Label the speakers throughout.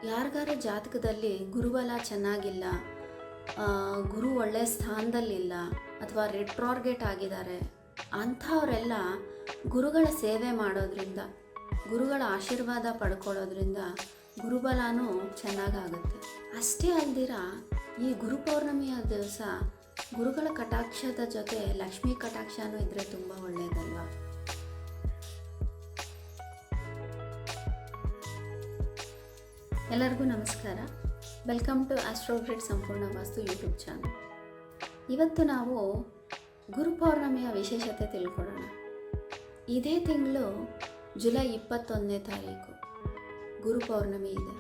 Speaker 1: ಯಾರಿಗಾರ ಜಾತಕದಲ್ಲಿ ಗುರುಬಲ ಚೆನ್ನಾಗಿಲ್ಲ, ಗುರು ಒಳ್ಳೆಯ ಸ್ಥಾನದಲ್ಲಿಲ್ಲ ಅಥವಾ ರೆಟ್ರಾರ್ಗೇಟ್ ಆಗಿದ್ದಾರೆ ಅಂಥವರೆಲ್ಲ ಗುರುಗಳ ಸೇವೆ ಮಾಡೋದ್ರಿಂದ, ಗುರುಗಳ ಆಶೀರ್ವಾದ ಪಡ್ಕೊಳ್ಳೋದ್ರಿಂದ ಗುರುಬಲನೂ ಚೆನ್ನಾಗಾಗುತ್ತೆ. ಅಷ್ಟೇ ಅಲ್ದಿರ ಈ ಗುರು ಪೌರ್ಣಮಿಯ ದಿವಸ ಗುರುಗಳ ಕಟಾಕ್ಷದ ಜೊತೆ ಲಕ್ಷ್ಮೀ ಕಟಾಕ್ಷನೂ ಇದ್ದರೆ ತುಂಬ ಒಳ್ಳೆಯದಲ್ವಾ. ಎಲ್ಲರಿಗೂ ನಮಸ್ಕಾರ. ವೆಲ್ಕಮ್ ಟು ಆಸ್ಟ್ರೋಗ್ರಿಡ್ ಸಂಪೂರ್ಣ ವಾಸ್ತು ಯೂಟ್ಯೂಬ್ ಚಾನಲ್. ಇವತ್ತು ನಾವು ಗುರು ಪೌರ್ಣಮಿಯ ವಿಶೇಷತೆ ತಿಳ್ಕೊಳ್ಳೋಣ. ಇದೇ ತಿಂಗಳು ಜುಲೈ 21ನೇ ತಾರೀಕು ಗುರು ಪೌರ್ಣಮಿ ಇದೆ.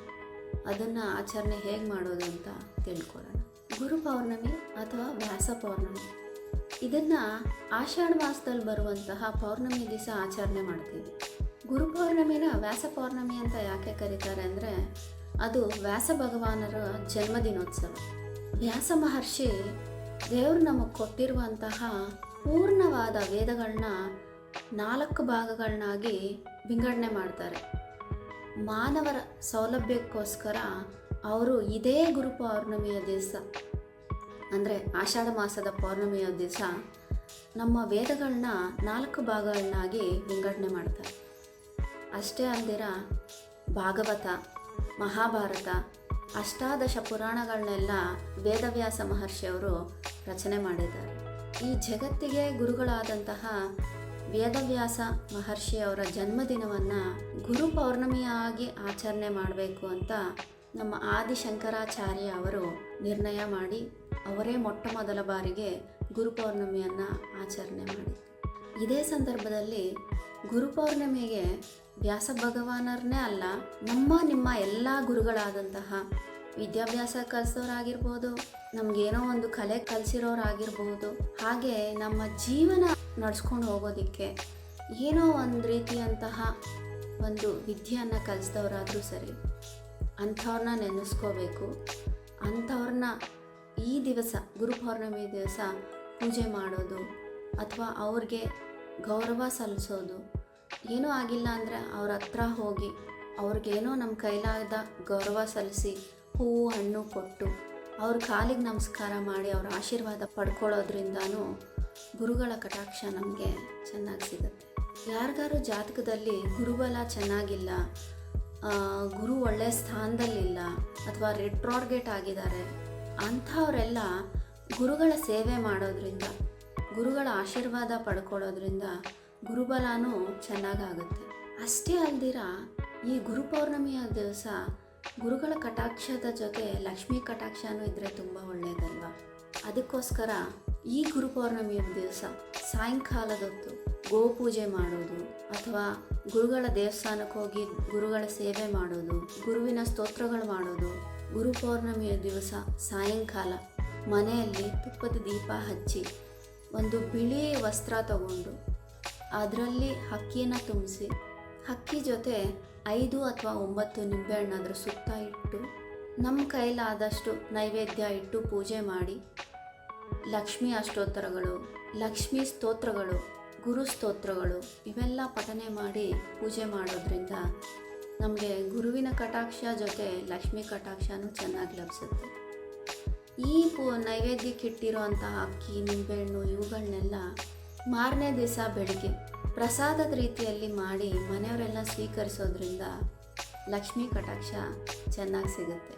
Speaker 1: ಅದನ್ನು ಆಚರಣೆ ಹೇಗೆ ಮಾಡೋದು ಅಂತ ತಿಳ್ಕೊಳ್ಳೋಣ. ಗುರು ಪೌರ್ಣಮಿ ಅಥವಾ ವ್ಯಾಸ ಪೌರ್ಣಮಿ, ಇದನ್ನು ಆಷಾಢ ಮಾಸದಲ್ಲಿ ಬರುವಂತಹ ಪೌರ್ಣಮಿ ದಿವಸ ಆಚರಣೆ ಮಾಡ್ತೀವಿ. ಗುರು ಪೌರ್ಣಮಿನ ವ್ಯಾಸ ಪೌರ್ಣಮಿ ಅಂತ ಯಾಕೆ ಕರೀತಾರೆ ಅಂದರೆ, ಅದು ವ್ಯಾಸ ಭಗವಾನರ ಜನ್ಮದಿನೋತ್ಸವ. ವ್ಯಾಸ ಮಹರ್ಷಿ ದೇವರು ನಮಗೆ ಕೊಟ್ಟಿರುವಂತಹ ಪೂರ್ಣವಾದ ವೇದಗಳನ್ನ 4 ಭಾಗಗಳನ್ನಾಗಿ ವಿಂಗಡಣೆ ಮಾಡ್ತಾರೆ. ಮಾನವರ ಸೌಲಭ್ಯಕ್ಕೋಸ್ಕರ ಅವರು ಇದೇ ಗುರು ಪೌರ್ಣಮಿಯ ದಿವಸ ಅಂದರೆ ಆಷಾಢ ಮಾಸದ ಪೌರ್ಣಮಿಯ ದಿವಸ ನಮ್ಮ ವೇದಗಳನ್ನ 4 ಭಾಗಗಳನ್ನಾಗಿ ವಿಂಗಡಣೆ ಮಾಡ್ತಾರೆ. ಅಷ್ಟೇ ಅಲ್ದಿರ ಭಾಗವತ, ಮಹಾಭಾರತ, ಅಷ್ಟಾದಶ ಪುರಾಣಗಳನ್ನೆಲ್ಲ ವೇದವ್ಯಾಸ ಮಹರ್ಷಿಯವರು ರಚನೆ ಮಾಡಿದ್ದಾರೆ. ಈ ಜಗತ್ತಿಗೆ ಗುರುಗಳಾದಂತಹ ವೇದವ್ಯಾಸ ಮಹರ್ಷಿಯವರ ಜನ್ಮದಿನವನ್ನು ಗುರು ಪೌರ್ಣಮಿಯಾಗಿ ಆಚರಣೆ ಮಾಡಬೇಕು ಅಂತ ನಮ್ಮ ಆದಿಶಂಕರಾಚಾರ್ಯ ಅವರು ನಿರ್ಣಯ ಮಾಡಿ ಅವರೇ ಮೊಟ್ಟ ಮೊದಲ ಬಾರಿಗೆ ಗುರು ಪೌರ್ಣಮಿಯನ್ನು ಆಚರಣೆ ಮಾಡಿದರು. ಇದೇ ಸಂದರ್ಭದಲ್ಲಿ ಗುರು ಪೌರ್ಣಮಿಗೆ ವ್ಯಾಸ ಭಗವಾನರನ್ನೇ ಅಲ್ಲ, ನಿಮ್ಮ ಎಲ್ಲ ಗುರುಗಳಾದಂತಹ ವಿದ್ಯಾಭ್ಯಾಸ ಕಲಿಸೋರಾಗಿರ್ಬೋದು, ನಮಗೇನೋ ಒಂದು ಕಲೆ ಕಲಿಸಿರೋರಾಗಿರ್ಬೋದು, ಹಾಗೆ ನಮ್ಮ ಜೀವನ ನಡೆಸ್ಕೊಂಡು ಹೋಗೋದಕ್ಕೆ ಏನೋ ಒಂದು ರೀತಿಯಂತಹ ಒಂದು ವಿದ್ಯೆಯನ್ನು ಕಲಿಸಿದವರಾದರೂ ಸರಿ, ಅಂಥವ್ರನ್ನ ನೆನೆಸ್ಕೋಬೇಕು. ಅಂಥವ್ರನ್ನ ಈ ದಿವಸ ಗುರು ಪೌರ್ಣಮಿ ದಿವಸ ಪೂಜೆ ಮಾಡೋದು ಅಥವಾ ಅವ್ರಿಗೆ ಗೌರವ ಸಲ್ಲಿಸೋದು, ಏನೂ ಆಗಿಲ್ಲ ಅಂದರೆ ಅವ್ರ ಹತ್ರ ಹೋಗಿ ಅವ್ರಿಗೇನೋ ನಮ್ಮ ಕೈಲಾದ ಗೌರವ ಸಲ್ಲಿಸಿ ಹೂವು ಹಣ್ಣು ಕೊಟ್ಟು ಅವ್ರ ಕಾಲಿಗೆ ನಮಸ್ಕಾರ ಮಾಡಿ ಅವ್ರ ಆಶೀರ್ವಾದ ಪಡ್ಕೊಳ್ಳೋದ್ರಿಂದನೂ ಗುರುಗಳ ಕಟಾಕ್ಷ ನಮಗೆ ಚೆನ್ನಾಗಿ ಸಿಗುತ್ತೆ. ಯಾರಿಗಾರು ಜಾತಕದಲ್ಲಿ ಗುರುಬಲ ಚೆನ್ನಾಗಿಲ್ಲ, ಗುರು ಒಳ್ಳೆಯ ಸ್ಥಾನದಲ್ಲಿಲ್ಲ ಅಥವಾ ರೆಟ್ರಾರ್ಗೇಟ್ ಆಗಿದ್ದಾರೆ ಅಂಥವರೆಲ್ಲ ಗುರುಗಳ ಸೇವೆ ಮಾಡೋದ್ರಿಂದ, ಗುರುಗಳ ಆಶೀರ್ವಾದ ಪಡ್ಕೊಳ್ಳೋದ್ರಿಂದ ಗುರುಬಲನೂ ಚೆನ್ನಾಗಾಗುತ್ತೆ. ಅಷ್ಟೇ ಅಲ್ದಿರ ಈ ಗುರು ಪೌರ್ಣಮಿಯ ದಿವಸ ಗುರುಗಳ ಕಟಾಕ್ಷದ ಜೊತೆ ಲಕ್ಷ್ಮೀ ಕಟಾಕ್ಷನೂ ಇದ್ದರೆ ತುಂಬ ಒಳ್ಳೆಯದಲ್ವ. ಅದಕ್ಕೋಸ್ಕರ ಈ ಗುರು ಪೌರ್ಣಮಿಯ ದಿವಸ ಸಾಯಂಕಾಲದೊತ್ತು ಗೋಪೂಜೆ ಮಾಡೋದು ಅಥವಾ ಗುರುಗಳ ದೇವಸ್ಥಾನಕ್ಕೆ ಹೋಗಿ ಗುರುಗಳ ಸೇವೆ ಮಾಡೋದು, ಗುರುವಿನ ಸ್ತೋತ್ರಗಳು ಮಾಡೋದು. ಗುರು ಪೌರ್ಣಮಿಯ ದಿವಸ ಸಾಯಂಕಾಲ ಮನೆಯಲ್ಲಿ ತುಪ್ಪದ ದೀಪ ಹಚ್ಚಿ ಒಂದು ಬಿಳಿ ವಸ್ತ್ರ ತಗೊಂಡು ಅದರಲ್ಲಿ ಹಕ್ಕಿಯನ್ನು ತುಂಬಿಸಿ, ಹಕ್ಕಿ ಜೊತೆ 5 ಅಥವಾ 9 ನಿಂಬೆಹಣ್ಣು ಅದರ ಸುತ್ತ ಇಟ್ಟು ನಮ್ಮ ಕೈಲಾದಷ್ಟು ನೈವೇದ್ಯ ಇಟ್ಟು ಪೂಜೆ ಮಾಡಿ ಲಕ್ಷ್ಮೀ ಅಷ್ಟೋತ್ತರಗಳು, ಲಕ್ಷ್ಮೀ ಸ್ತೋತ್ರಗಳು, ಗುರು ಸ್ತೋತ್ರಗಳು ಇವೆಲ್ಲ ಪಠನೆ ಮಾಡಿ ಪೂಜೆ ಮಾಡೋದ್ರಿಂದ ನಮಗೆ ಗುರುವಿನ ಕಟಾಕ್ಷ ಜೊತೆ ಲಕ್ಷ್ಮೀ ಕಟಾಕ್ಷನೂ ಚೆನ್ನಾಗಿ ಲಭಿಸುತ್ತೆ. ಈ ನೈವೇದ್ಯಕ್ಕಿಟ್ಟಿರೋ ಅಂತಹ ಅಕ್ಕಿ, ನಿಂಬೆಹಣ್ಣು ಇವುಗಳನ್ನೆಲ್ಲ ಮಾರನೇ ದಿವಸ ಬೆಳಿಗ್ಗೆ ಪ್ರಸಾದದ ರೀತಿಯಲ್ಲಿ ಮಾಡಿ ಮನೆಯವರೆಲ್ಲ ಸ್ವೀಕರಿಸೋದ್ರಿಂದ ಲಕ್ಷ್ಮೀ ಕಟಾಕ್ಷ ಚೆನ್ನಾಗಿ ಸಿಗುತ್ತೆ.